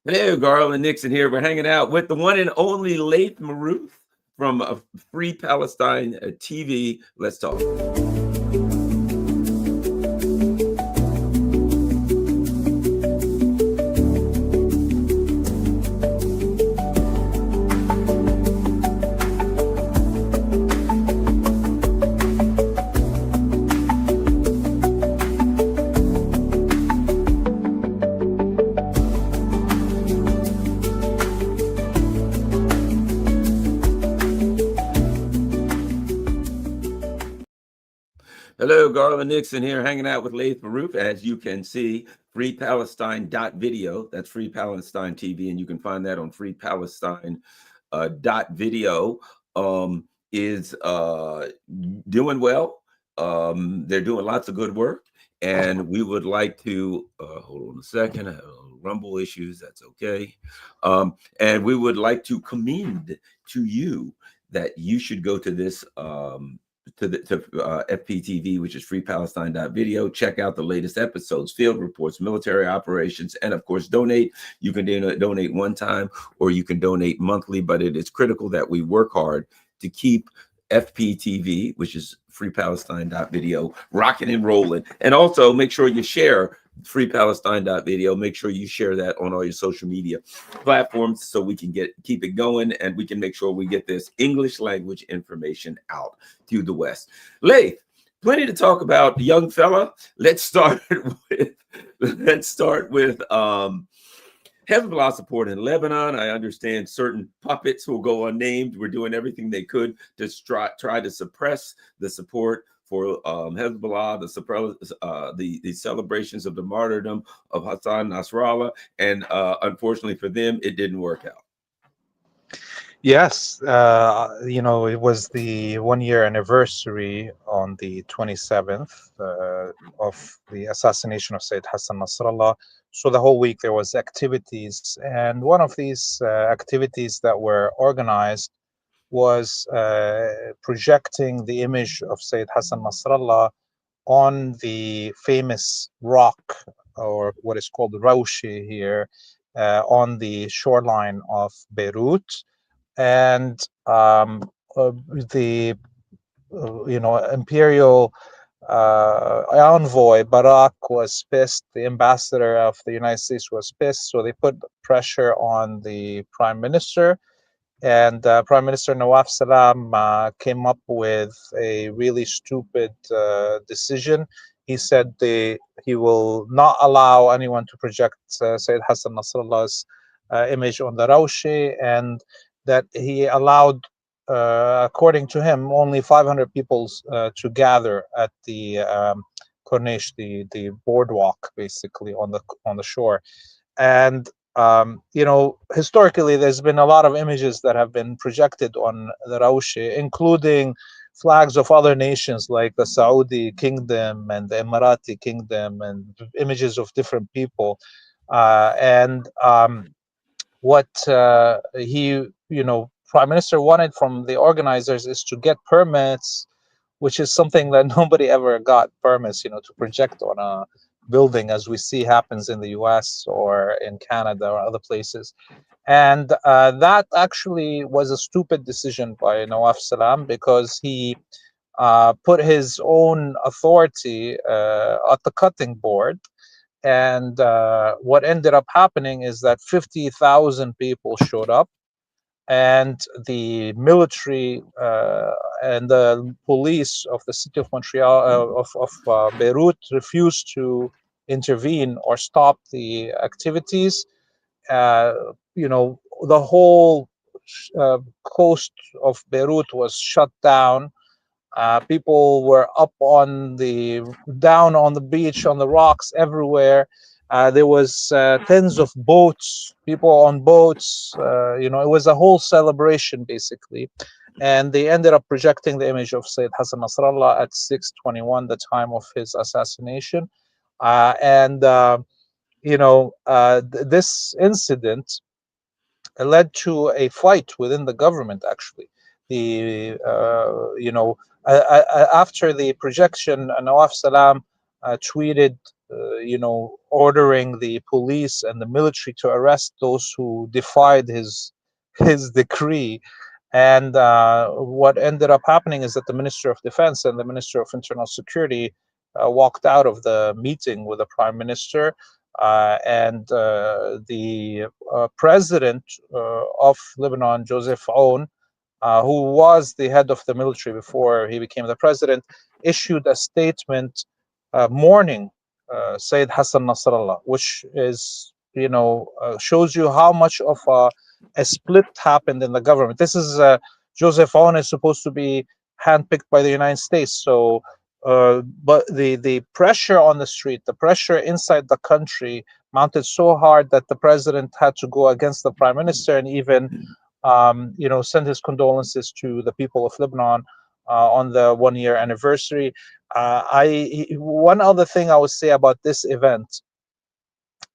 Hey, Garland Nixon here. We're hanging out with the one and only Laith Marouf from Free Palestine TV. Let's talk. Hello, Garland Nixon here, hanging out with Laith Marouf. As you can see, freepalestine.video. That's Free Palestine TV, and you can find that on freepalestine.video. Is doing well. They're doing lots of good work, and we would like to hold on a second. I have rumble issues. That's okay. And we would like to commend to you that you should go to this to FPTV, which is freepalestine.video. Check out the latest episodes, field reports, military operations, and of course, donate. You can donate one time or you can donate monthly, but it is critical that we work hard to keep FPTV, which is freepalestine.video, rocking and rolling. And also make sure you share freepalestine.video. Make sure you share that on all your social media platforms so we can keep it going and we can make sure we get this English language information out to the West. Laith, plenty to talk about, young fella. Let's start with Hezbollah support in Lebanon. I understand certain puppets will go unnamed. We're doing everything they could to try to suppress the support for Hezbollah, the celebrations of the martyrdom of Hassan Nasrallah. And unfortunately for them, it didn't work out. Yes, it was the 1-year anniversary on the 27th of the assassination of Sayyid Hassan Nasrallah. So the whole week there was activities, and one of these activities that were organized was projecting the image of Sayyid Hassan Nasrallah on the famous rock, or what is called Rawshi here, on the shoreline of Beirut. And the imperial envoy Barak was pissed. The ambassador of the United States was pissed, so they put pressure on the prime minister, and Prime Minister Nawaf Salam came up with a really stupid decision. He said he will not allow anyone to project Sayyid Hassan Nasrallah's image on the Rawshi, and that he allowed, according to him, only 500 people to gather at the Corniche, the boardwalk, basically on the shore. And historically, there's been a lot of images that have been projected on the Rawshi, including flags of other nations like the Saudi kingdom and the Emirati kingdom, and images of different people. What Prime Minister wanted from the organizers is to get permits, which is something that nobody ever got permits, to project on a building, as we see happens in the US or in Canada or other places. And that actually was a stupid decision by Nawaf Salam, because he put his own authority at the cutting board. And what ended up happening is that 50,000 people showed up, and the military and the police of the city of Montreal, of Beirut, refused to intervene or stop the activities. The whole coast of Beirut was shut down. People were down on the beach, on the rocks everywhere. There was tens of boats, people on boats. It was a whole celebration, basically. And they ended up projecting the image of Sayyid Hassan Nasrallah at 6:21, the time of his assassination. This incident led to a fight within the government, actually. After the projection, Nawaf Salam tweeted ordering the police and the military to arrest those who defied his decree. And what ended up happening is that the Minister of Defense and the Minister of Internal Security walked out of the meeting with the Prime Minister, and the President of Lebanon, Joseph Aoun, who was the head of the military before he became the president, issued a statement mourning Sayyid Hassan Nasrallah, which is, shows you how much of a split happened in the government. This is Joseph Aoun is supposed to be handpicked by the United States, so but the pressure on the street, the pressure inside the country mounted so hard that the president had to go against the prime minister and even send his condolences to the people of Lebanon on the 1-year anniversary. One other thing I would say about this event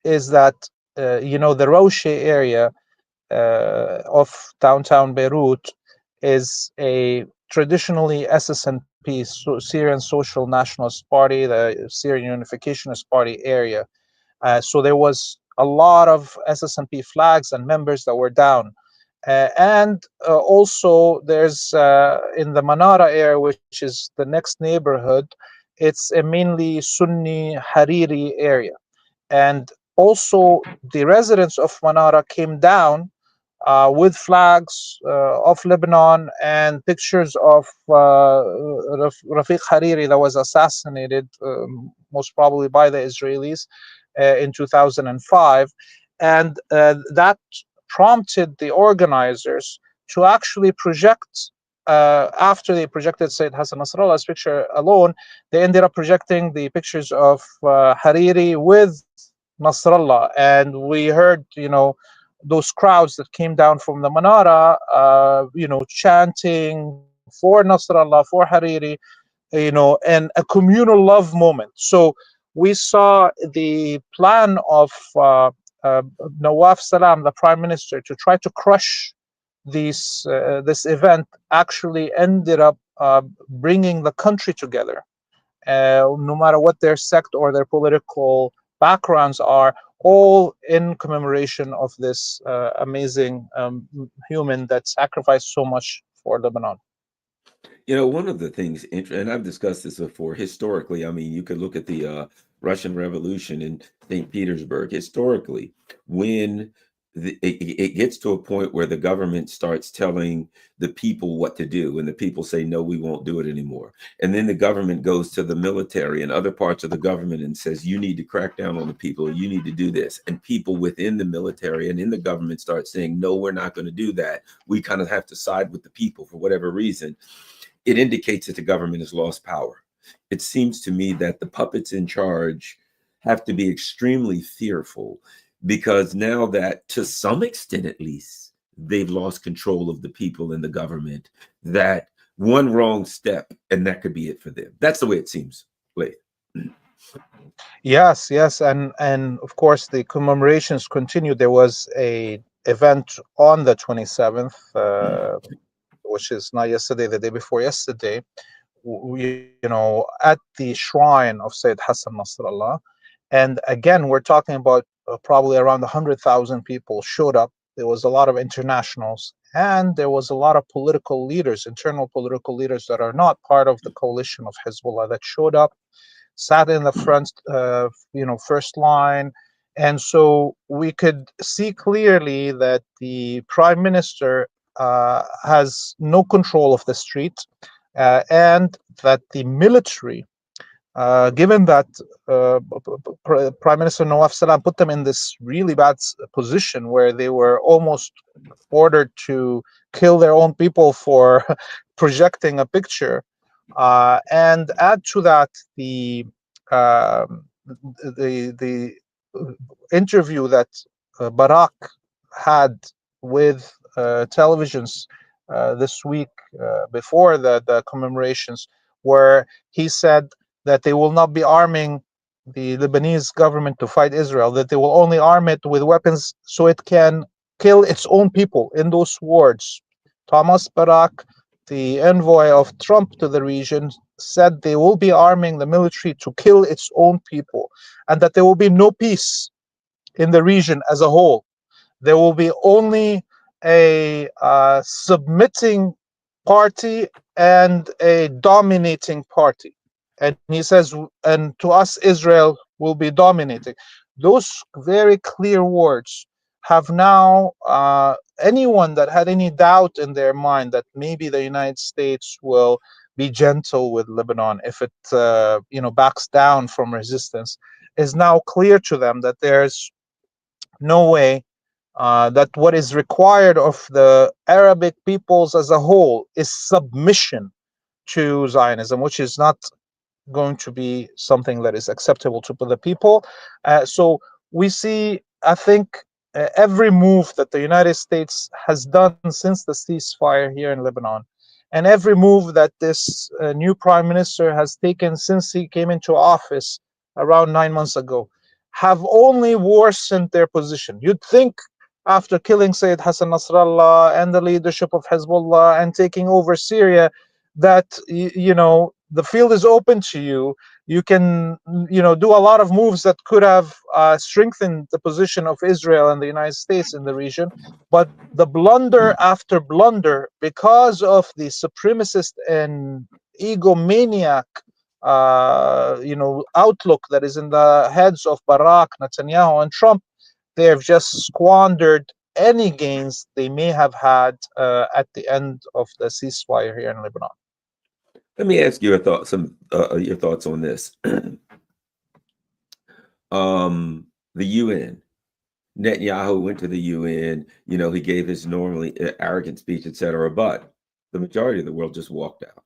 is that the Roche area of downtown Beirut is a traditionally SSNP, Syrian Social Nationalist Party, the Syrian Unificationist Party area. So there was a lot of SSNP flags and members that were down. And also there's in the Manara area, which is the next neighborhood, it's a mainly Sunni Hariri area. And also the residents of Manara came down with flags of Lebanon and pictures of Rafiq Hariri that was assassinated, most probably by the Israelis in 2005. And that prompted the organizers to actually project, after they projected Sayyid Hassan Nasrallah's picture alone, they ended up projecting the pictures of Hariri with Nasrallah. And we heard, those crowds that came down from the Manara, chanting for Nasrallah, for Hariri, and a communal love moment. So we saw the plan of Nawaf Salam, the prime minister, to try to crush this event actually ended up bringing the country together, no matter what their sect or their political backgrounds are, all in commemoration of this amazing human that sacrificed so much for Lebanon. One of the things, and I've discussed this before, historically, I mean, you could look at the Russian Revolution in St. Petersburg. Historically, when it gets to a point where the government starts telling the people what to do, and the people say, no, we won't do it anymore. And then the government goes to the military and other parts of the government and says, you need to crack down on the people, you need to do this. And people within the military and in the government start saying, no, we're not going to do that. We kind of have to side with the people for whatever reason. It indicates that the government has lost power. It seems to me that the puppets in charge have to be extremely fearful, because now that, to some extent at least, they've lost control of the people and the government, that one wrong step and that could be it for them. That's the way it seems, Laith. Yes, and of course the commemorations continue. There was a event on the 27th, which is not yesterday, the day before yesterday, at the shrine of Sayyid Hassan Nasrallah. And again, we're talking about probably around 100,000 people showed up. There was a lot of internationals, and there was a lot of political leaders, internal political leaders that are not part of the coalition of Hezbollah, that showed up, sat in the front, first line. And so we could see clearly that the prime minister has no control of the street, and that the military, given that Prime Minister Nawaf Salam put them in this really bad position where they were almost ordered to kill their own people for projecting a picture, and add to that the interview that Barak had with televisions this week before the commemorations, where he said that they will not be arming the Lebanese government to fight Israel, that they will only arm it with weapons so it can kill its own people. In those words, Thomas Barak the envoy of Trump to the region, said they will be arming the military to kill its own people, and that there will be no peace in the region as a whole. There will be only a submitting party and a dominating party. And he says, and to us, Israel will be dominating. Those very clear words have now, anyone that had any doubt in their mind that maybe the United States will be gentle with Lebanon if it backs down from resistance, is now clear to them that there's no way, that what is required of the Arabic peoples as a whole is submission to Zionism, which is not going to be something that is acceptable to the people. So we see, I think, every move that the United States has done since the ceasefire here in Lebanon, and every move that this new prime minister has taken since he came into office around 9 months ago, have only worsened their position. You'd think after killing Sayyid Hassan Nasrallah and the leadership of Hezbollah and taking over Syria, that the field is open to you. You can do a lot of moves that could have strengthened the position of Israel and the United States in the region. But the blunder after blunder, because of the supremacist and egomaniac outlook that is in the heads of Barak, Netanyahu, and Trump, they have just squandered any gains they may have had at the end of the ceasefire here in Lebanon. Let me ask you your thoughts on this. The UN. Netanyahu went to the UN. He gave his normally arrogant speech, etc. But the majority of the world just walked out.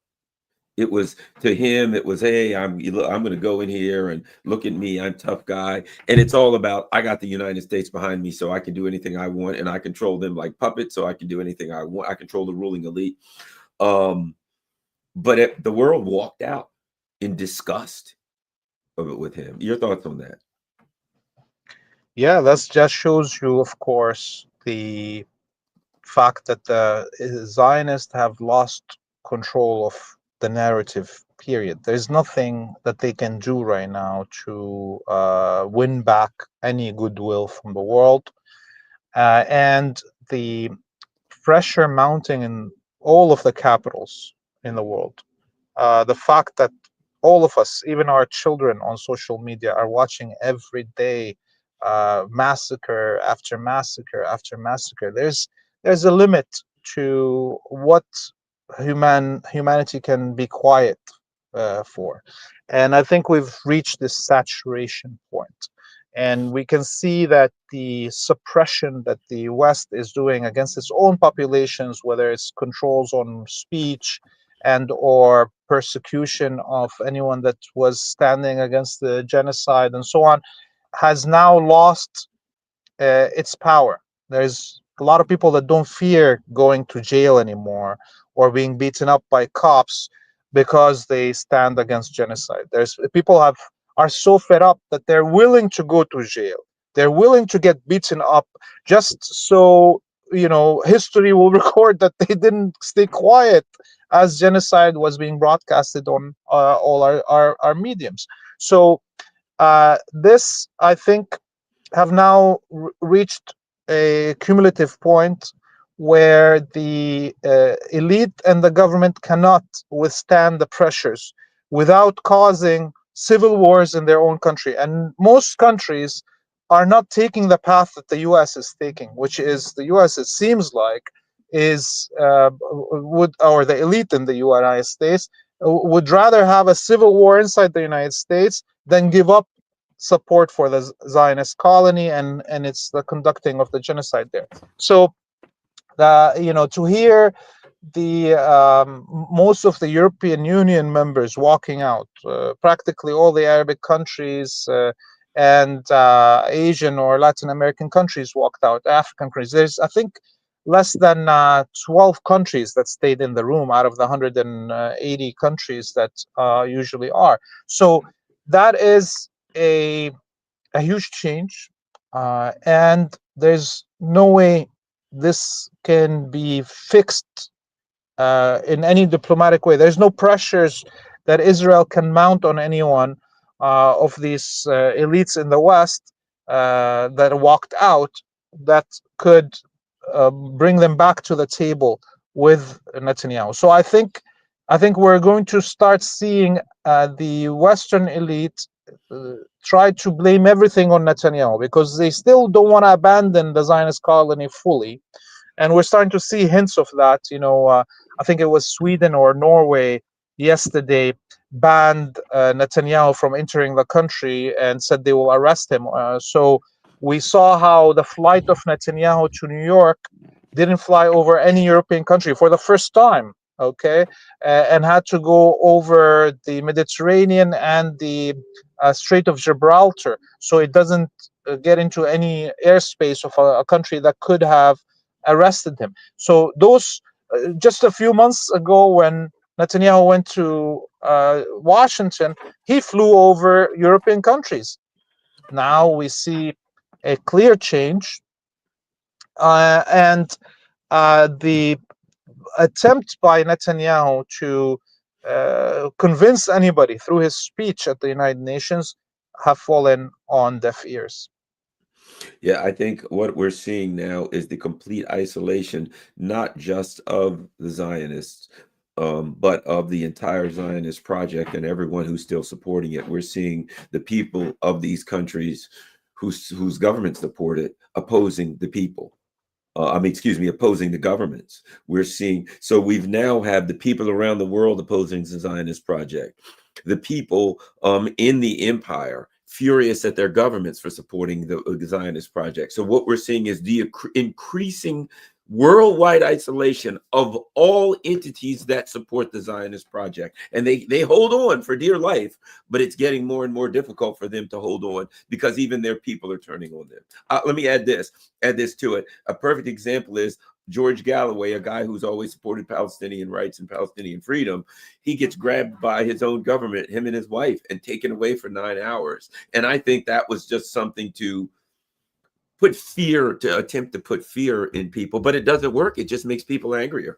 It was, to him, it was, hey, I'm going to go in here and look at me, I'm tough guy. And it's all about, I got the United States behind me, so I can do anything I want, and I control them like puppets, so I can do anything I want. I control the ruling elite. But the world walked out in disgust of it with him. Your thoughts on that? Yeah, that just shows you, of course, the fact that the Zionists have lost control of the narrative, period. There's nothing that they can do right now to win back any goodwill from the world. And the pressure mounting in all of the capitals in the world. The fact that all of us, even our children on social media, are watching every day massacre after massacre after massacre. There's a limit to what humanity can be quiet for, and I think we've reached this saturation point. And we can see that the suppression that the West is doing against its own populations, whether it's controls on speech and or persecution of anyone that was standing against the genocide and so on, has now lost its power. There's a lot of people that don't fear going to jail anymore or being beaten up by cops because they stand against genocide. There's people are so fed up that they're willing to go to jail. They're willing to get beaten up just so history will record that they didn't stay quiet as genocide was being broadcasted on all our mediums. So this, I think, have now reached a cumulative point where the elite and the government cannot withstand the pressures without causing civil wars in their own country. And most countries are not taking the path that the US is taking, which is the US, it seems like, is or the elite in the United States would rather have a civil war inside the United States than give up support for the Zionist colony and it's the conducting of the genocide there. So to hear the most of the European Union members walking out, practically all the Arabic countries and Asian or Latin American countries walked out, African countries. There's, I think, less than 12 countries that stayed in the room out of the 180 countries that usually are. So that is a huge change, and there's no way this can be fixed in any diplomatic way. There's no pressures that Israel can mount on anyone of these elites in the West that walked out that could bring them back to the table with Netanyahu. So I think we're going to start seeing the Western elite try to blame everything on Netanyahu because they still don't want to abandon the Zionist colony fully, and we're starting to see hints of that. I think it was Sweden or Norway yesterday banned Netanyahu from entering the country and said they will arrest him. So we saw how the flight of Netanyahu to New York didn't fly over any European country for the first time. Okay, and had to go over the Mediterranean and the Strait of Gibraltar, so it doesn't get into any airspace of a country that could have arrested him. So those just a few months ago, when Netanyahu went to Washington, he flew over European countries. Now we see a clear change, and the attempt by Netanyahu to convince anybody through his speech at the United Nations have fallen on deaf ears. Yeah, I think what we're seeing now is the complete isolation, not just of the Zionists, but of the entire Zionist project and everyone who's still supporting it. We're seeing the people of these countries whose governments support it opposing the people. Opposing the governments. We're seeing, so we've now have the people around the world opposing the Zionist project, the people in the empire furious at their governments for supporting the Zionist project. So what we're seeing is the increasing worldwide isolation of all entities that support the Zionist project. And they hold on for dear life, but it's getting more and more difficult for them to hold on because even their people are turning on them. Let me add this to it. A perfect example is George Galloway, a guy who's always supported Palestinian rights and Palestinian freedom. He gets grabbed by his own government, him and his wife, and taken away for 9 hours. And I think that was just something to attempt to put fear in people, but it doesn't work. It just makes people angrier.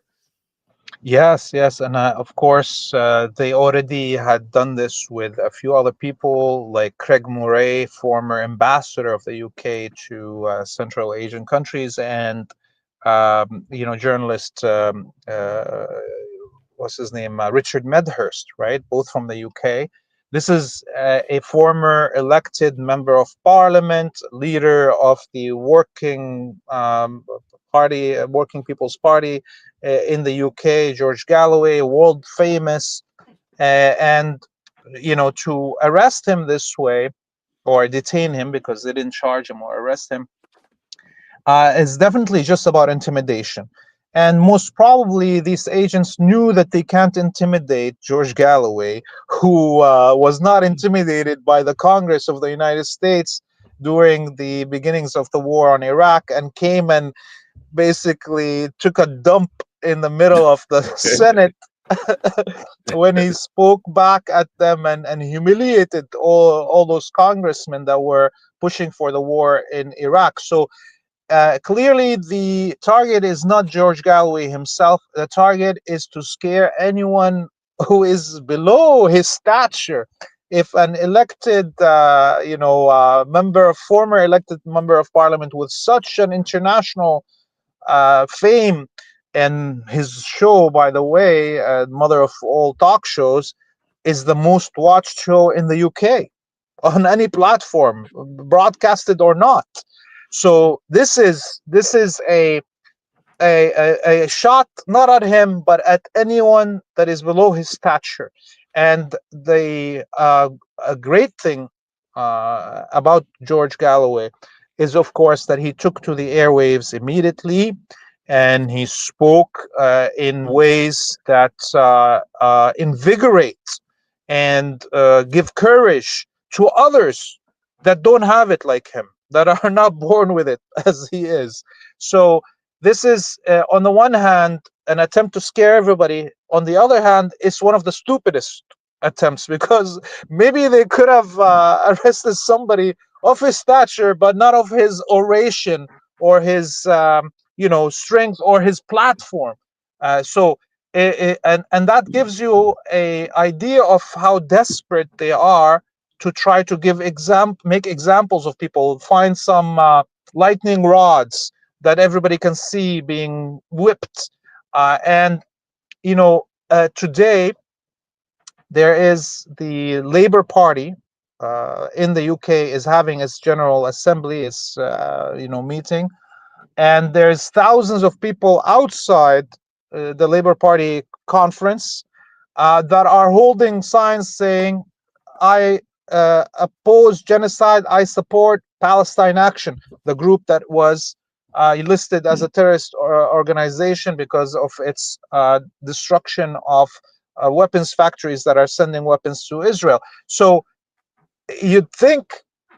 Yes, and of course, they already had done this with a few other people, like Craig Murray, former ambassador of the UK to Central Asian countries, and journalist, what's his name, Richard Medhurst, right? Both from the UK. This is a former elected member of parliament, leader of the working party, Working People's Party in the UK, George Galloway, world famous, and to arrest him this way or detain him, because they didn't charge him or arrest him, is definitely just about intimidation. And most probably these agents knew that they can't intimidate George Galloway, who was not intimidated by the Congress of the United States during the beginnings of the war on Iraq, and came and basically took a dump in the middle of the Senate when he spoke back at them and humiliated all those congressmen that were pushing for the war in Iraq. So clearly the target is not George Galloway himself. The target is to scare anyone who is below his stature. If an elected former elected member of parliament with such an international fame, and his show, by the way, mother of all talk shows, is the most watched show in the UK on any platform, broadcasted or not. So this is a shot not at him but at anyone that is below his stature. And the a great thing about George Galloway is, of course, that he took to the airwaves immediately, and he spoke in ways that invigorate and give courage to others that don't have it like him, that are not born with it as he is. So this is, on the one hand, an attempt to scare everybody. On the other hand, it's one of the stupidest attempts, because maybe they could have arrested somebody of his stature, but not of his oration or his strength or his platform. So And that gives you a idea of how desperate they are to try to make examples of people, find some lightning rods that everybody can see being whipped. And today there is the Labour Party in the UK is having its General Assembly, its meeting, and there's thousands of people outside the Labour Party conference that are holding signs saying, I oppose genocide, I support Palestine Action, the group that was listed as a terrorist organization because of its destruction of weapons factories that are sending weapons to Israel. So you'd think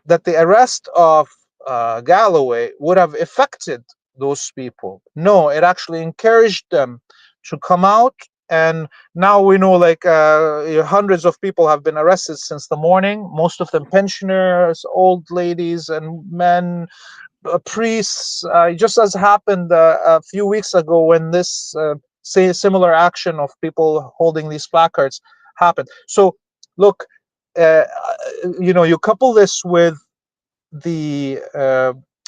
that the arrest of Galloway would have affected those people. No, it actually encouraged them to come out. And now we know hundreds of people have been arrested since the morning, most of them pensioners, old ladies and men, priests, just as happened a few weeks ago when this similar action of people holding these placards happened. So look, you couple this with the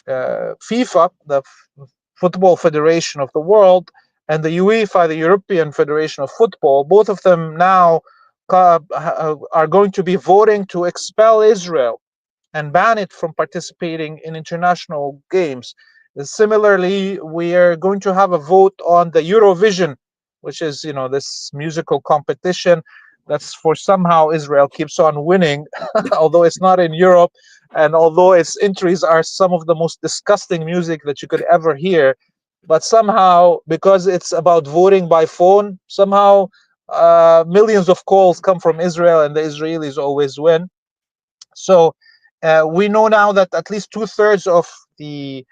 FIFA, the Football Federation of the world, and the UEFA, the European Federation of Football. Both of them now are going to be voting to expel Israel and ban it from participating in international games. Similarly, we are going to have a vote on the Eurovision, which is this musical competition that's for somehow Israel keeps on winning, although it's not in Europe, and although its entries are some of the most disgusting music that you could ever hear, but somehow, because it's about voting by phone, somehow millions of calls come from Israel and the Israelis always win. So we know now that at least 2/3 of the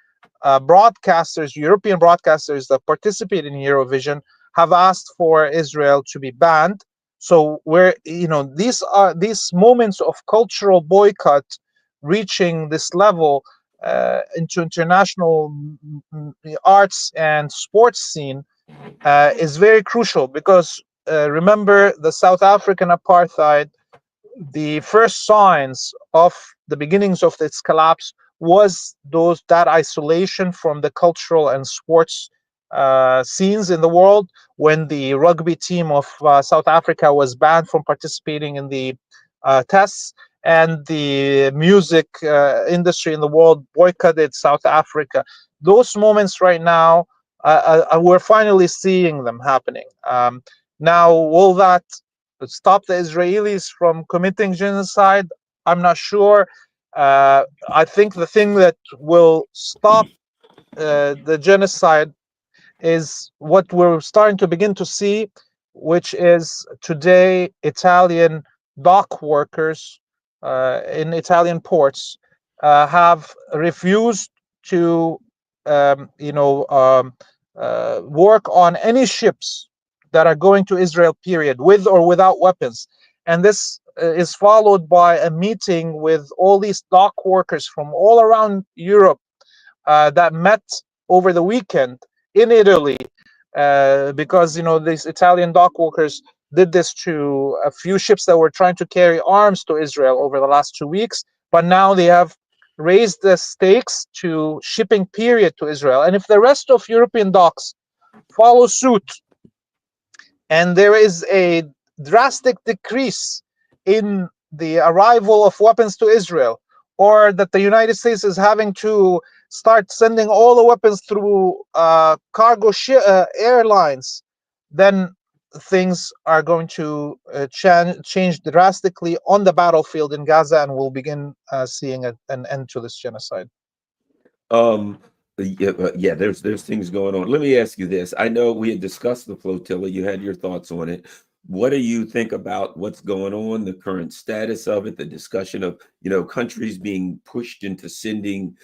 broadcasters, European broadcasters that participate in Eurovision, have asked for Israel to be banned. So these moments of cultural boycott reaching this level into international arts and sports scene is very crucial, because remember the South African apartheid, the first signs of the beginnings of its collapse was that isolation from the cultural and sports scenes in the world, when the rugby team of South Africa was banned from participating in the tests, and the music industry in the world boycotted South Africa. Those moments right now, we're finally seeing them happening. Now, will that stop the Israelis from committing genocide? I'm not sure. I think the thing that will stop the genocide is what we're starting to begin to see, which is today Italian dock workers in Italian ports have refused to, work on any ships that are going to Israel, period, with or without weapons. And this is followed by a meeting with all these dock workers from all around Europe that met over the weekend in Italy, because these Italian dock workers did this to a few ships that were trying to carry arms to Israel over the last 2 weeks, but now they have raised the stakes to shipping, period, to Israel. And if the rest of European docks follow suit, and there is a drastic decrease in the arrival of weapons to Israel, or that the United States is having to start sending all the weapons through cargo airlines, then things are going to change drastically on the battlefield in Gaza, and we'll begin seeing an end to this genocide. Yeah, there's things going on. Let me ask you this. I know we had discussed the flotilla. You had your thoughts on it. What do you think about what's going on, the current status of it, the discussion of, countries being pushed into sending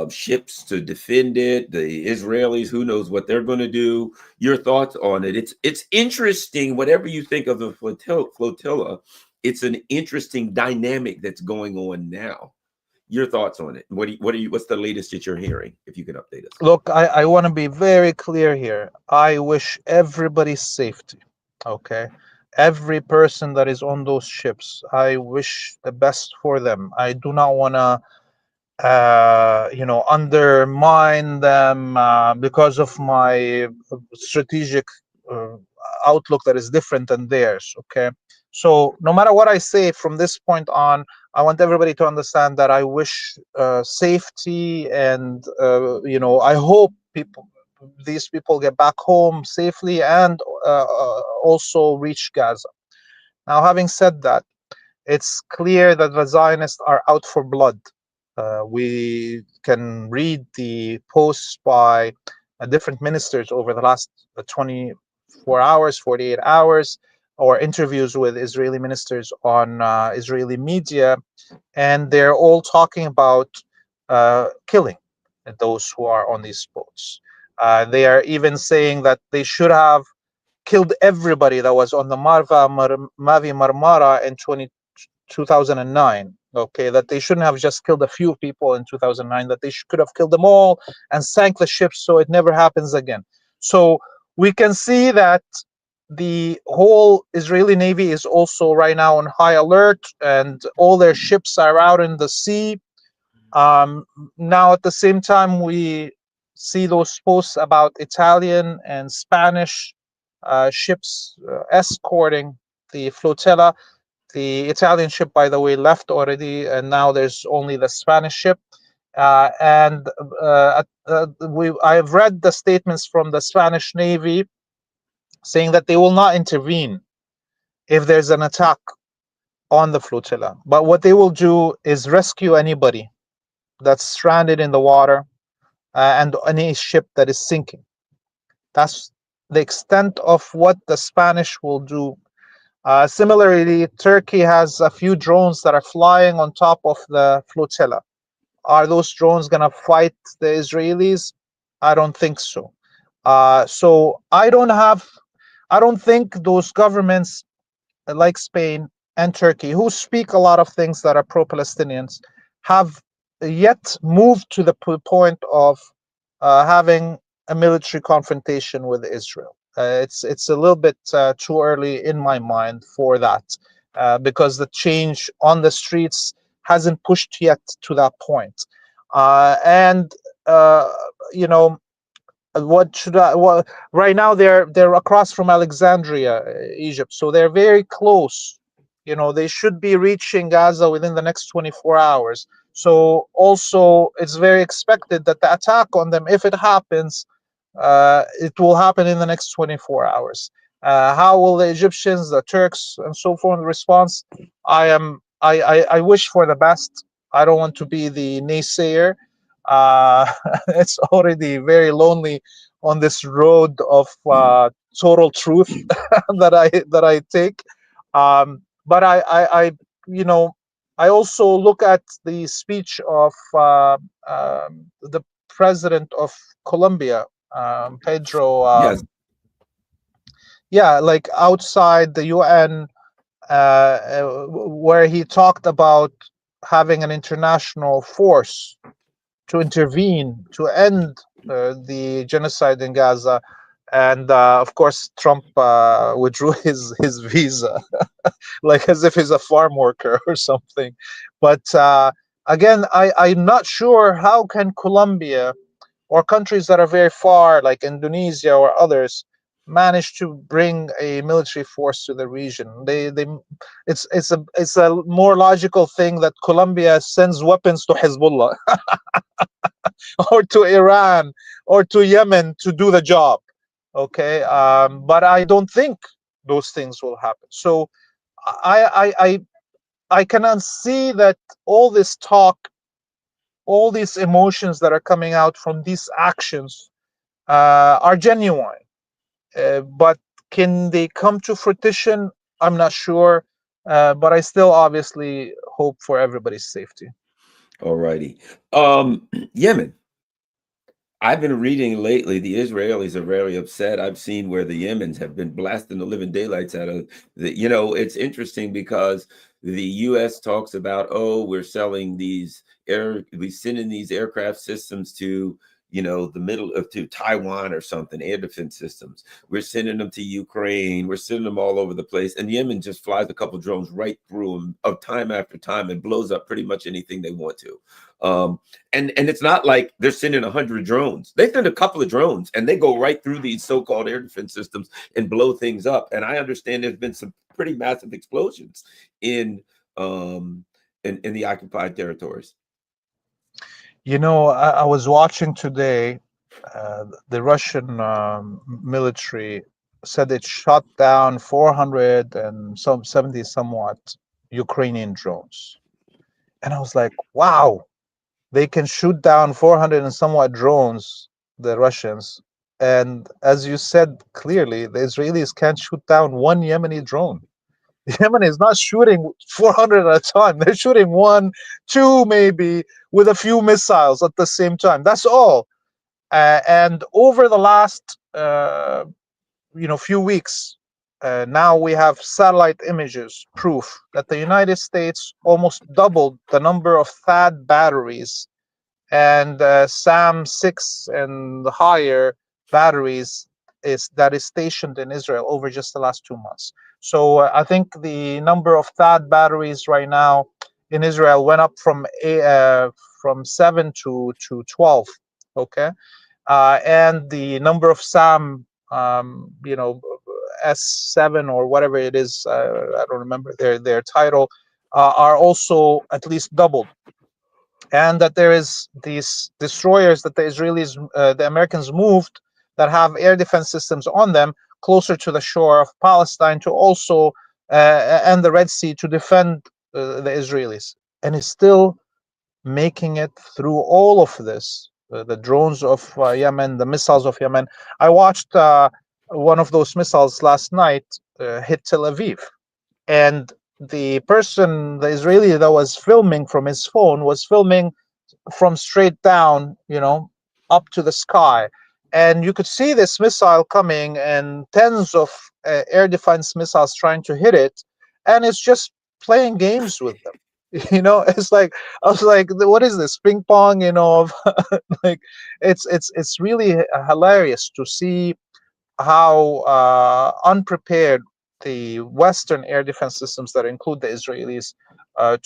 ships to defend it, the Israelis, who knows what they're going to do? Your thoughts on it? It's interesting. Whatever you think of the flotilla, it's an interesting dynamic that's going on now. your thoughts on it. What's the latest that you're hearing, if you can update us? Look, I want to be very clear here. I wish everybody safety. Okay. Every person that is on those ships, I wish the best for them. I do not want to undermine them because of my strategic uh, outlook that is different than theirs. Okay, so no matter what I say from this point on, I want everybody to understand that I wish safety, and I hope these people get back home safely and also reach Gaza. Now, having said that, it's clear that the Zionists are out for blood. We can read the posts by different ministers over the last 24 hours, 48 hours, or interviews with Israeli ministers on Israeli media, and they're all talking about killing those who are on these boats. They are even saying that they should have killed everybody that was on the Mavi Marmara in 2009. Okay, that they shouldn't have just killed a few people in 2009, that they could have killed them all and sank the ship so it never happens again. So we can see that the whole Israeli Navy is also right now on high alert, and all their ships are out in the sea. Now, at the same time, we see those posts about Italian and Spanish ships escorting the flotilla. The Italian ship, by the way, left already, and now there's only the Spanish ship. I've read the statements from the Spanish Navy saying that they will not intervene if there's an attack on the flotilla. But what they will do is rescue anybody that's stranded in the water and any ship that is sinking. That's the extent of what the Spanish will do. Similarly, Turkey has a few drones that are flying on top of the flotilla. Are those drones going to fight the Israelis? I don't think so. So I don't think those governments like Spain and Turkey, who speak a lot of things that are pro-Palestinians, have yet moved to the point of having a military confrontation with Israel. It's a little bit too early in my mind for that, because the change on the streets hasn't pushed yet to that point. And you know, what should I? Well, right now they're across from Alexandria, Egypt, so they're very close. You know, they should be reaching Gaza within the next 24 hours. So also, it's very expected that the attack on them, if it happens, it will happen in the next 24 hours. How will the Egyptians, the Turks, and so forth respond? I wish for the best. I don't want to be the naysayer. It's already very lonely on this road of total truth that I take. But you know, I also look at the speech of the president of Colombia, Pedro. Yes. Yeah, like outside the UN, where he talked about having an international force to intervene to end the genocide in Gaza. And of course, Trump withdrew his visa, like as if he's a farm worker or something. But again, I'm not sure how can Colombia or countries that are very far, like Indonesia or others, manage to bring a military force to the region. It's a more logical thing that Colombia sends weapons to Hezbollah or to Iran or to Yemen to do the job. Okay, but I don't think those things will happen. So I cannot see that all this talk, all these emotions that are coming out from these actions are genuine. But can they come to fruition? I'm not sure. But I still obviously hope for everybody's safety. All righty. Yemen. I've been reading lately, the Israelis are very upset. I've seen where the Yemens have been blasting the living daylights out of it's interesting because the U.S. talks about, oh, we're selling these we sending these aircraft systems to, you know, the middle of to Taiwan or something, air defense systems. We're sending them to Ukraine. We're sending them all over the place. And Yemen just flies a couple drones right through them of time after time and blows up pretty much anything they want to. And it's not like they're sending 100 drones. They send a couple of drones and they go right through these so-called air defense systems and blow things up. And I understand there's been some pretty massive explosions in the occupied territories. You know, I was watching today, the Russian military said it shot down 470 somewhat Ukrainian drones. And I was like, wow, they can shoot down 400 and somewhat drones, the Russians. And as you said clearly, the Israelis can't shoot down one Yemeni drone. Yemen is not shooting 400 at a time. They're shooting 1, 2, maybe, with a few missiles at the same time. That's all. And over the last, few weeks, now we have satellite images, proof that the United States almost doubled the number of THAAD batteries and SAM 6 and higher batteries that is stationed in Israel over just the last 2 months. So I think the number of THAAD batteries right now in Israel went up from 7 to 12. Okay, and the number of SAM, S7 or whatever it is, I don't remember their title, are also at least doubled. And that there is these destroyers that the Israelis, the Americans moved that have air defense systems on them closer to the shore of Palestine to also, and the Red Sea to defend the Israelis. And it's still making it through all of this. The drones of Yemen, the missiles of Yemen. I watched one of those missiles last night hit Tel Aviv. And the Israeli that was filming from his phone was filming from straight down, up to the sky. And you could see this missile coming and tens of air defense missiles trying to hit it. And it's just playing games with them. It's like, I was like, what is this, ping pong, like it's really hilarious to see how unprepared the Western air defense systems that include the Israelis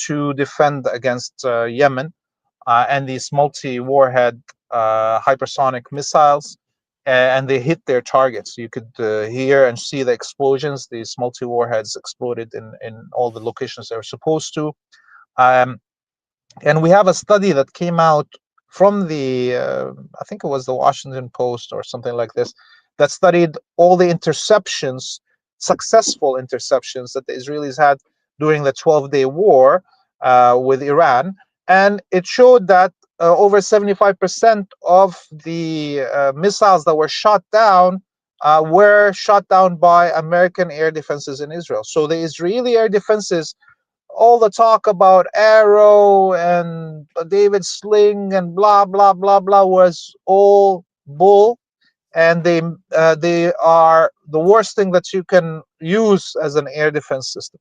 to defend against Yemen and these multi-warhead hypersonic missiles, and they hit their targets. You could hear and see the explosions. These multi-warheads exploded in all the locations they were supposed to. And we have a study that came out from the, I think it was the Washington Post or something like this, that studied all the interceptions, successful interceptions that the Israelis had during the 12-day war with Iran. And it showed that over 75% of the missiles that were shot down by American air defenses in Israel. So the Israeli air defenses, all the talk about Arrow and David Sling and blah, blah, blah, blah was all bull. And they are the worst thing that you can use as an air defense system.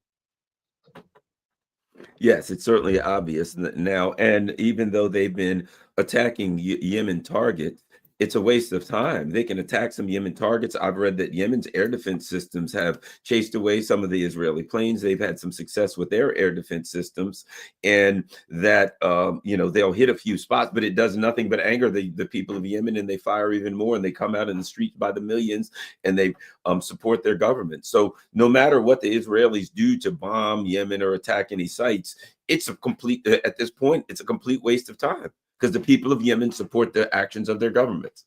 Yes, it's certainly obvious now. And even though they've been attacking Yemen targets, it's a waste of time. They can attack some Yemen targets. I've read that Yemen's air defense systems have chased away some of the Israeli planes. They've had some success with their air defense systems, and that they'll hit a few spots, but it does nothing but anger the people of Yemen, and they fire even more, and they come out in the streets by the millions, and they support their government. So no matter what the Israelis do to bomb Yemen or attack any sites, it's a complete waste of time, because the people of Yemen support the actions of their governments.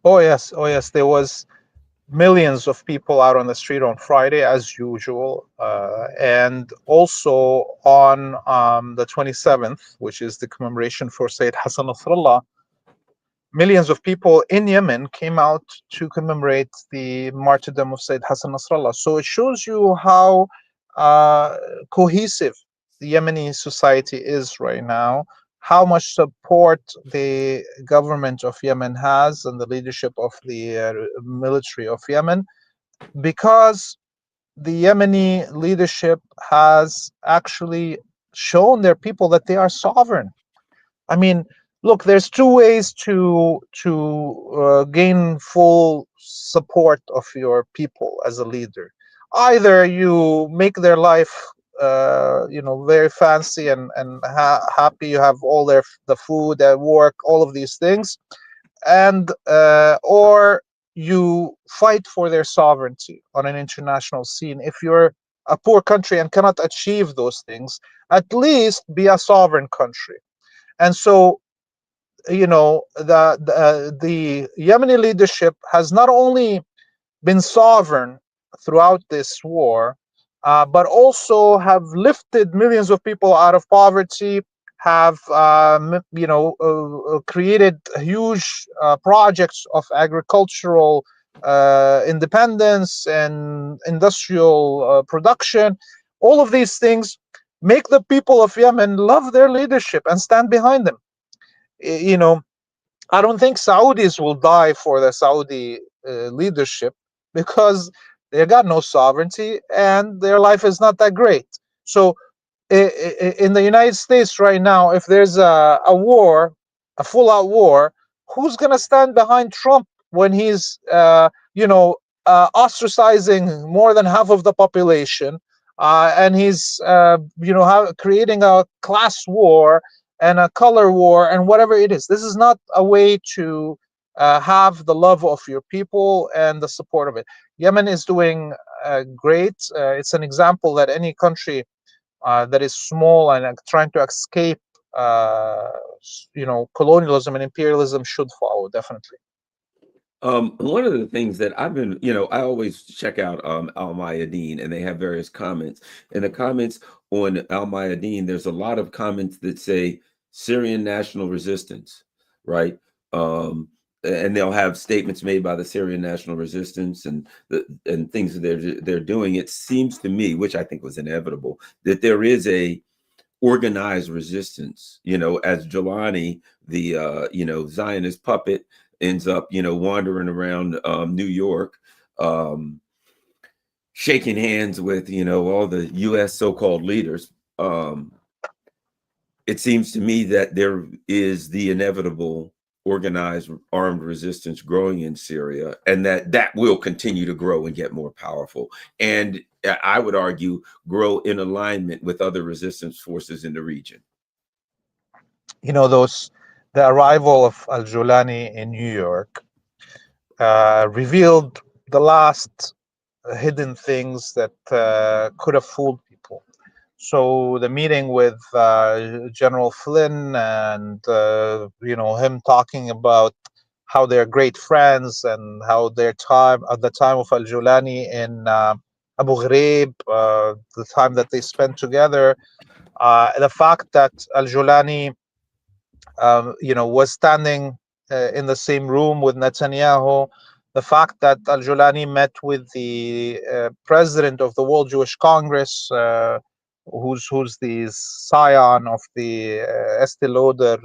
Oh yes, there was millions of people out on the street on Friday as usual, and also on the 27th, which is the commemoration for Sayyid Hassan Nasrallah. Millions of people in Yemen came out to commemorate the martyrdom of Sayyid Hassan Nasrallah. So it shows you how cohesive the Yemeni society is right now, how much support the government of Yemen has and the leadership of the military of Yemen, because the Yemeni leadership has actually shown their people that they are sovereign. I mean, look, there's two ways to gain full support of your people as a leader. Either you make their life, very fancy and happy. You have all the food at work, all of these things, and or you fight for their sovereignty on an international scene. If you're a poor country and cannot achieve those things, at least be a sovereign country. And so, the Yemeni leadership has not only been sovereign throughout this war, but also have lifted millions of people out of poverty, have created huge projects of agricultural independence and industrial production. All of these things make the people of Yemen love their leadership and stand behind them. I don't think Saudis will die for the Saudi leadership, because they got no sovereignty and their life is not that great. So in the United States right now, if there's a war, a full-out war, who's going to stand behind Trump when he's ostracizing more than half of the population, and he's creating a class war and a color war and whatever it is? This is not a way to have the love of your people and the support of it. Yemen is doing great. It's an example that any country that is small and trying to escape colonialism and imperialism should follow, definitely. One of the things that I've been, I always check out Al Mayadeen, and they have various comments. In the comments on Al Mayadeen, there's a lot of comments that say Syrian national resistance, right? And they'll have statements made by the Syrian national resistance and things that they're doing. It seems to me, which I think was inevitable, that there is a organized resistance. As Jelani, the Zionist puppet, ends up, wandering around New York, shaking hands with, all the U.S. so-called leaders. It seems to me that there is the inevitable organized armed resistance growing in Syria, and that will continue to grow and get more powerful. And I would argue grow in alignment with other resistance forces in the region. The arrival of Al-Julani in New York revealed the last hidden things that could have fooled people. So the meeting with General Flynn and him talking about how they're great friends and how their time at the time of Al-Julani in Abu Ghraib, the time that they spent together, the fact that Al-Julani was standing in the same room with Netanyahu, the fact that Al-Julani met with the president of the World Jewish Congress, who's the scion of the Estee Lauder,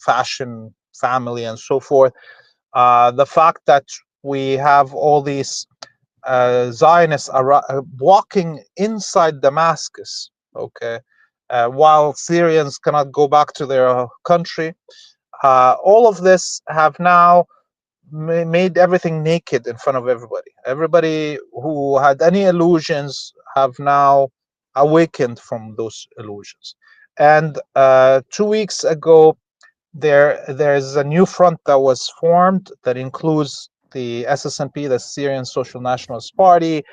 fashion family and so forth. The fact that we have all these Zionists walking inside Damascus, okay, while Syrians cannot go back to their country. All of this have now made everything naked in front of everybody. Everybody who had any illusions have now awakened from those illusions. And 2 weeks ago, there's a new front that was formed that includes the SSNP, the Syrian Social Nationalist Party,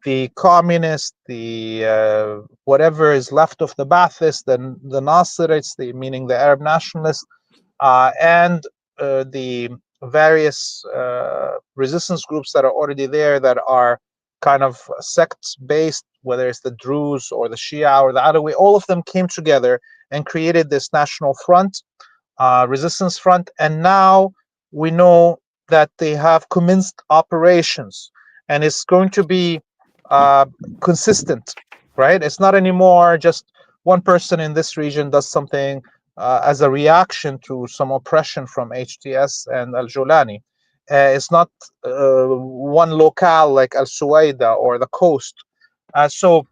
the communists, the whatever is left of the Baathists, the Nasirites, meaning the Arab nationalists, and the various resistance groups that are already there that are kind of sects based, whether it's the Druze or the Shia or the Alawi. All of them came together and created this national front, resistance front, and now we know that they have commenced operations, and it's going to be consistent, right? It's not anymore just one person in this region does something as a reaction to some oppression from HTS and Al-Julani. It's not one locale like Al-Suwaida or the coast. So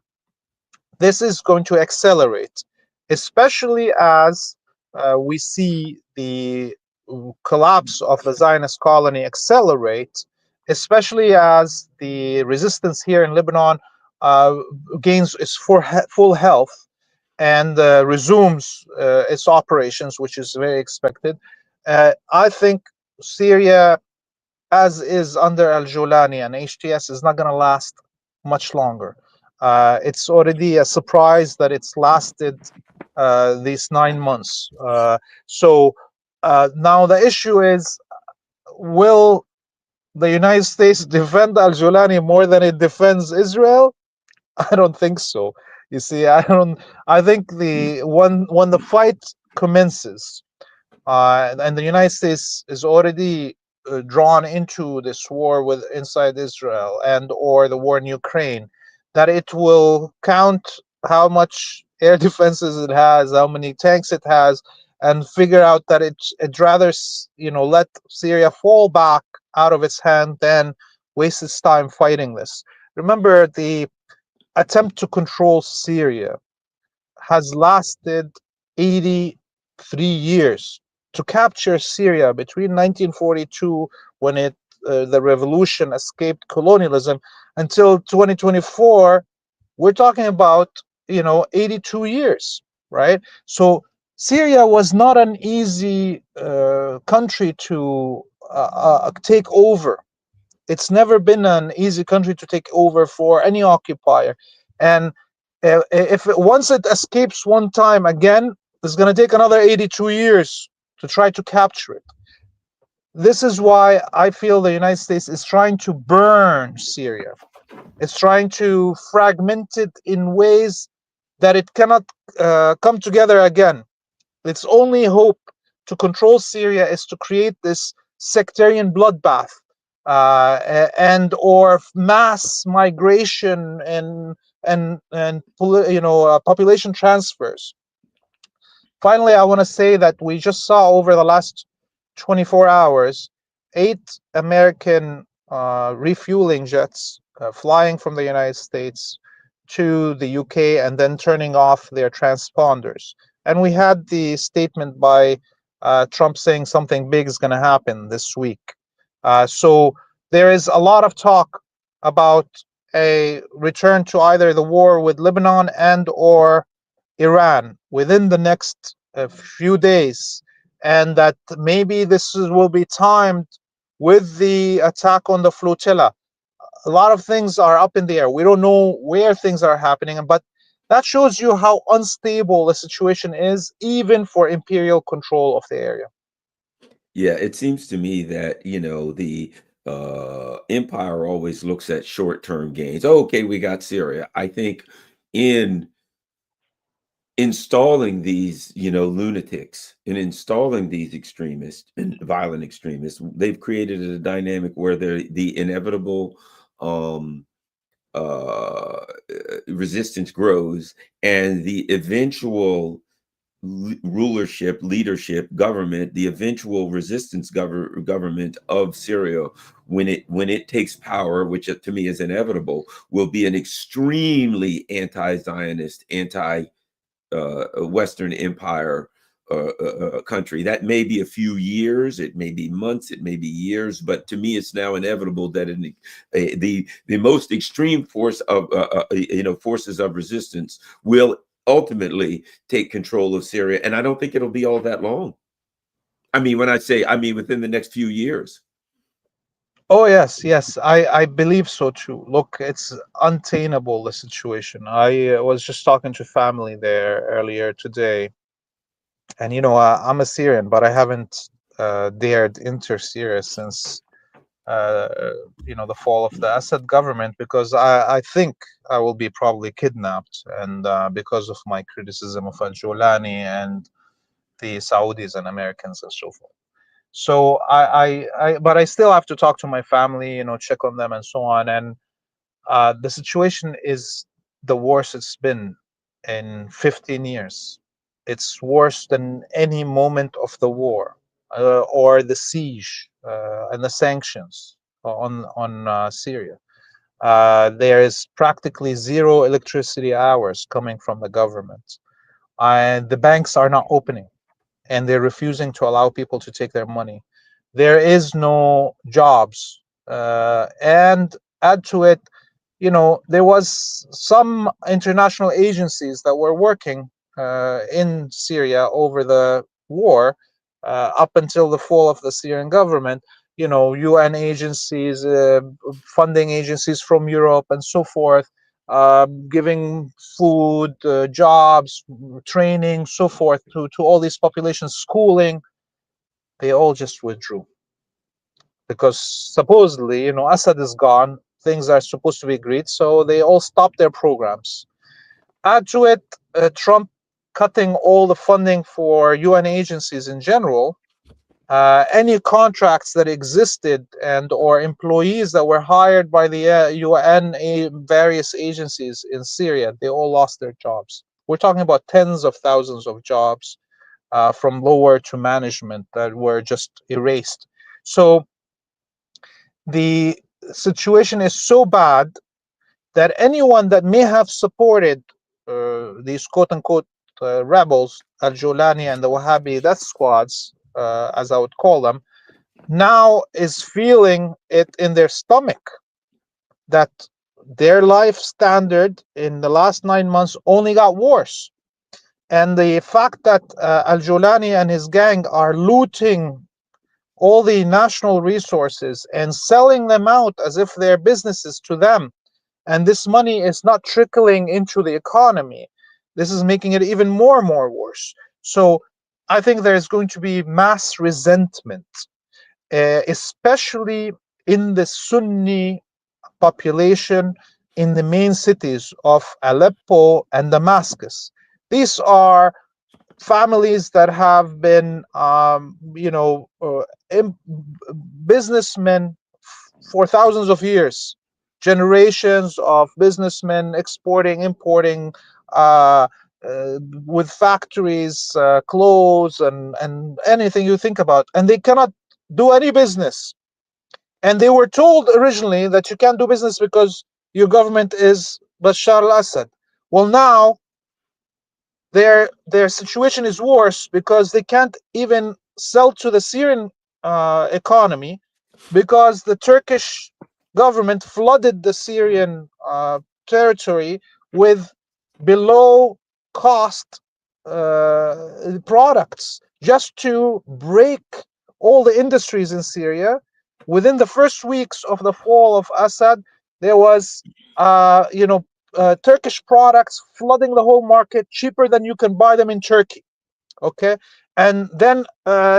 this is going to accelerate, especially as we see the collapse of the Zionist colony accelerate, especially as the resistance here in Lebanon uh, gains its full health and resumes its operations, which is very expected. I think Syria, as is under al-Julani and HTS, is not going to last much longer. It's already a surprise that it's lasted these 9 months. So now the issue is, will the United States defend al-Julani more than it defends Israel? I don't think so. You see, I don't. I think the when the fight commences, and the United States is already drawn into this war with inside Israel and or the war in Ukraine, that it will count how much air defenses it has, how many tanks it has, and figure out that it rather let Syria fall back out of its hand than waste its time fighting this. Remember, the attempt to control Syria has lasted 83 years. To capture Syria between 1942, when the revolution escaped colonialism, until 2024, we're talking about 82 years, right? So Syria was not an easy country to take over. It's never been an easy country to take over for any occupier, and if once it escapes one time again, it's going to take another 82 years to try to capture it. This is why I feel the United States is trying to burn Syria. It's trying to fragment it in ways that it cannot come together again. Its only hope to control Syria is to create this sectarian bloodbath, and or mass migration and population transfers. Finally, I want to say that we just saw over the last 24 hours 8 American refueling jets flying from the United States to the UK and then turning off their transponders. And we had the statement by Trump saying something big is going to happen this week. So there is a lot of talk about a return to either the war with Lebanon and or Iran within the next few days, and that maybe will be timed with the attack on the flotilla. A lot of things are up in the air. We don't know where things are happening, but that shows you how unstable the situation is, even for imperial control of the area. Yeah, it seems to me that, the empire always looks at short-term gains. Oh, okay, we got Syria. I think in installing these, lunatics, and installing these extremists and violent extremists, they've created a dynamic where the inevitable um uh resistance grows, and the eventual rulership, leadership, government, the eventual resistance government of Syria, when it takes power, which to me is inevitable, will be an extremely anti-Zionist, Western Empire country. That may be a few years, it may be months, it may be years, but to me, it's now inevitable that the most extreme force of forces of resistance will ultimately take control of Syria, and I don't think it'll be all that long. I mean, when I say, I mean within the next few years. Oh yes, yes, I believe so too. Look, it's untenable, the situation. I was just talking to family there earlier today, and I'm a Syrian, but I haven't dared enter Syria since uh, the fall of the Assad government, because I think I will be probably kidnapped, and because of my criticism of al-Jolani and the Saudis and Americans and so forth. So but I still have to talk to my family, check on them and so on. And the situation is the worst it's been in 15 years. It's worse than any moment of the war or the siege and the sanctions on Syria. There is practically zero electricity hours coming from the government, and the banks are not opening, and they're refusing to allow people to take their money. There is no jobs, and add to it, there was some international agencies that were working in Syria over the war, up until the fall of the Syrian government. UN agencies, funding agencies from Europe, and so forth, giving food, jobs, training, so forth to all these populations, schooling. They all just withdrew because supposedly, Assad is gone. Things are supposed to be great, so they all stopped their programs. Add to it, Trump cutting all the funding for UN agencies in general. Any contracts that existed and or employees that were hired by the UN various agencies in Syria, they all lost their jobs. We're talking about tens of thousands of jobs, from lower to management, that were just erased. So the situation is so bad that anyone that may have supported these quote-unquote rebels, Al-Jolani and the Wahhabi death squads, as I would call them, now is feeling it in their stomach that their life standard in the last 9 months only got worse. And the fact that Al-Jolani and his gang are looting all the national resources and selling them out as if they're businesses to them, and this money is not trickling into the economy, this is making it even more and more worse. So I think there's going to be mass resentment, especially in the Sunni population in the main cities of Aleppo and Damascus. These are families that have been, businessmen for thousands of years, generations of businessmen exporting, importing, uh, with factories, clothes, and anything you think about, and they cannot do any business. And they were told originally that you can't do business because your government is Bashar al-Assad. Well, now their situation is worse because they can't even sell to the Syrian economy, because the Turkish government flooded the Syrian territory with below cost products just to break all the industries in Syria. Within the first weeks of the fall of Assad, there was, Turkish products flooding the whole market, cheaper than you can buy them in Turkey. Okay, and then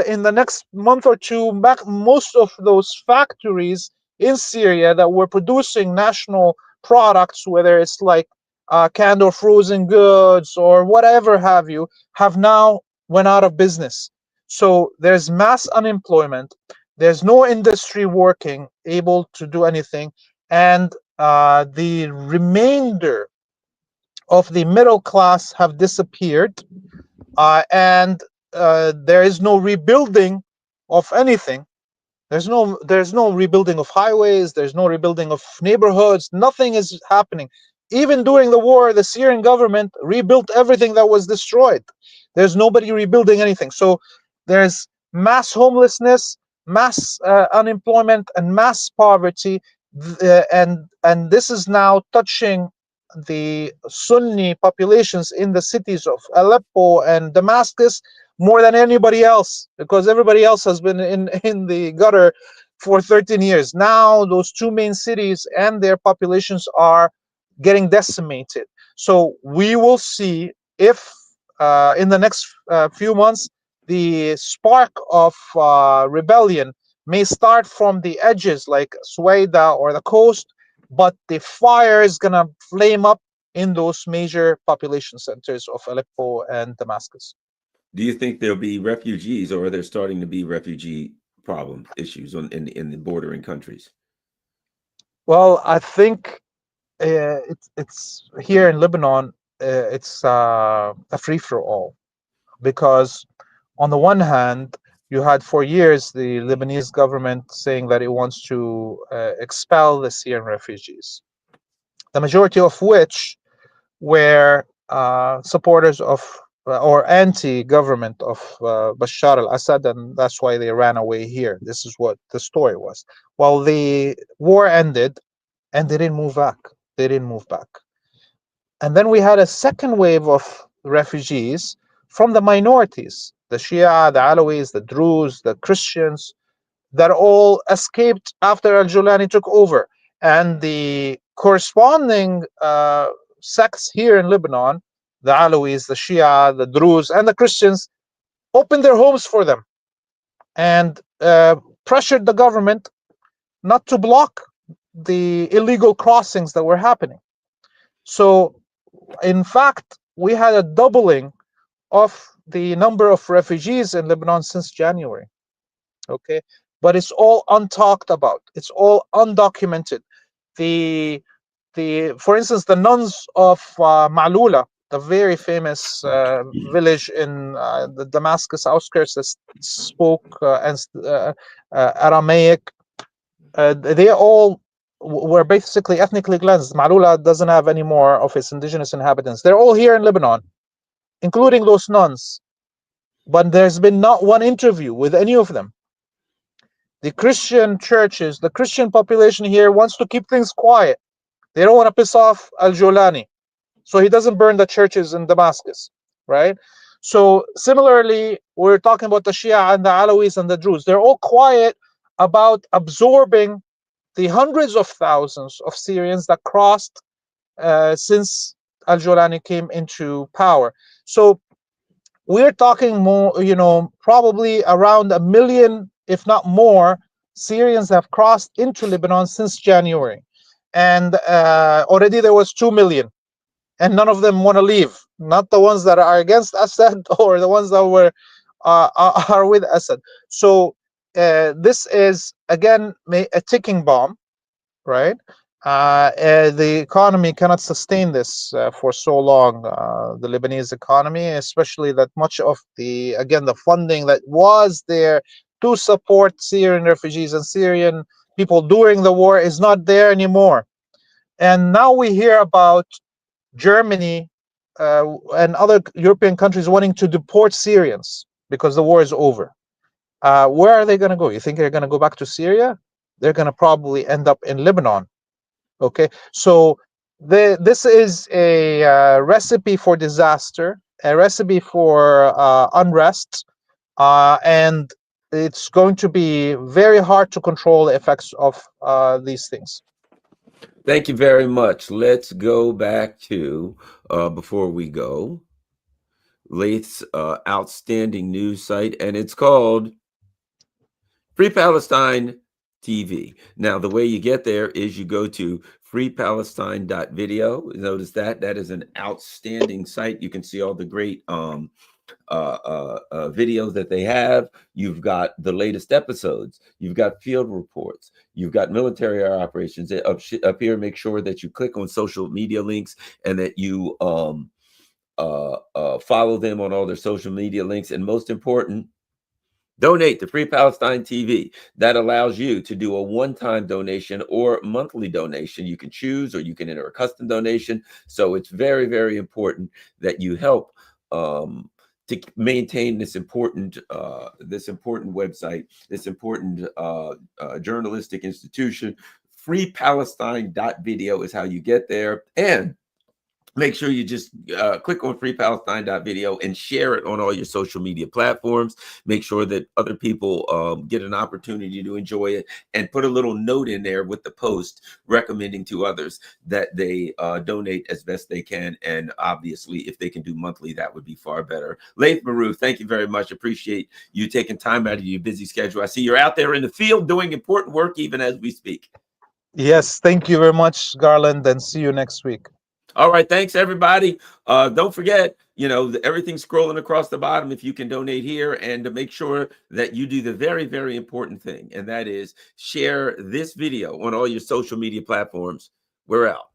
in the next month or two, most of those factories in Syria that were producing national products, whether it's like canned or frozen goods or whatever have you, have now went out of business. So there's mass unemployment. There's no industry working, able to do anything, and the remainder of the middle class have disappeared, and there is no rebuilding of anything. There's no rebuilding of highways. There's no rebuilding of neighborhoods. Nothing is happening. Even during the war, the Syrian government rebuilt everything that was destroyed. There's nobody rebuilding anything. So there's mass homelessness, mass unemployment, and mass poverty, and this is now touching the Sunni populations in the cities of Aleppo and Damascus more than anybody else, because everybody else has been in the gutter for 13 years. Now those two main cities and their populations are getting decimated. So we will see if in the next few months the spark of rebellion may start from the edges like Suwaida or the coast, but the fire is gonna flame up in those major population centers of Aleppo and Damascus. Do you think there'll be refugees, or are there starting to be refugee problems, issues in the bordering countries? Well, I think it's here in Lebanon. It's a free for all, because on the one hand, you had for years the Lebanese government saying that it wants to expel the Syrian refugees. the majority of which were supporters of or anti-government of Bashar al-Assad, and that's why they ran away here. This is what the story was. Well, the war ended, and they didn't move back. They didn't move back. And then we had a second wave of refugees from the minorities, the Shia, the Alawis, the Druze, the Christians, that all escaped after al-Julani took over. And the corresponding sects here in Lebanon, the Alawis, the Shia, the Druze, and the Christians, opened their homes for them and pressured the government not to block the illegal crossings that were happening. So, in fact, we had a doubling of the number of refugees in Lebanon since January. Okay, but it's all untalked about. It's all undocumented. The for instance, the nuns of Ma'lula, the very famous village in the Damascus outskirts that spoke Aramaic, they all were basically ethnically cleansed. Ma'lula doesn't have any more of its indigenous inhabitants. They're all here in Lebanon, including those nuns. But there's been not one interview with any of them. The Christian churches, the Christian population here wants to keep things quiet. They don't want to piss off al-Julani, so he doesn't burn the churches in Damascus, right? So similarly, we're talking about the Shia and the Alawis and the Druze. They're all quiet about absorbing the hundreds of thousands of Syrians that crossed since al-Julani came into power. So we're talking more, probably around 1 million, if not more, Syrians have crossed into Lebanon since January. And already there was 2 million. And none of them want to leave. Not the ones that are against Assad or the ones that were are with Assad. So this is, again, a ticking bomb, right? The economy cannot sustain this for so long, the Lebanese economy, especially that much of the funding that was there to support Syrian refugees and Syrian people during the war is not there anymore. And now we hear about Germany and other European countries wanting to deport Syrians because the war is over. Where are they going to go? You think they're going to go back to Syria? They're going to probably end up in Lebanon. Okay, so this is a recipe for disaster, a recipe for unrest, and it's going to be very hard to control the effects of these things. Thank you very much. Let's go back to, before we go, Laith's outstanding news site, and it's called Free Palestine TV. Now, the way you get there is you go to freepalestine.video. Notice that is an outstanding site. You can see all the great videos that they have. You've got the latest episodes. You've got field reports. You've got military operations up here. Make sure that you click on social media links and that you follow them on all their social media links. And most important, donate to Free Palestine TV. That allows you to do a one-time donation or monthly donation. You can choose, or you can enter a custom donation. So it's very, very important that you help to maintain this important website, this important journalistic institution. FreePalestine.video is how you get there. And make sure you just click on freepalestine.video and share it on all your social media platforms. Make sure that other people get an opportunity to enjoy it, and put a little note in there with the post recommending to others that they donate as best they can. And obviously, if they can do monthly, that would be far better. Laith Marouf, thank you very much. Appreciate you taking time out of your busy schedule. I see you're out there in the field doing important work even as we speak. Yes, thank you very much, Garland, and see you next week. All right. Thanks, everybody. Don't forget, everything's scrolling across the bottom if you can donate here, and to make sure that you do the very, very important thing, and that is share this video on all your social media platforms. We're out.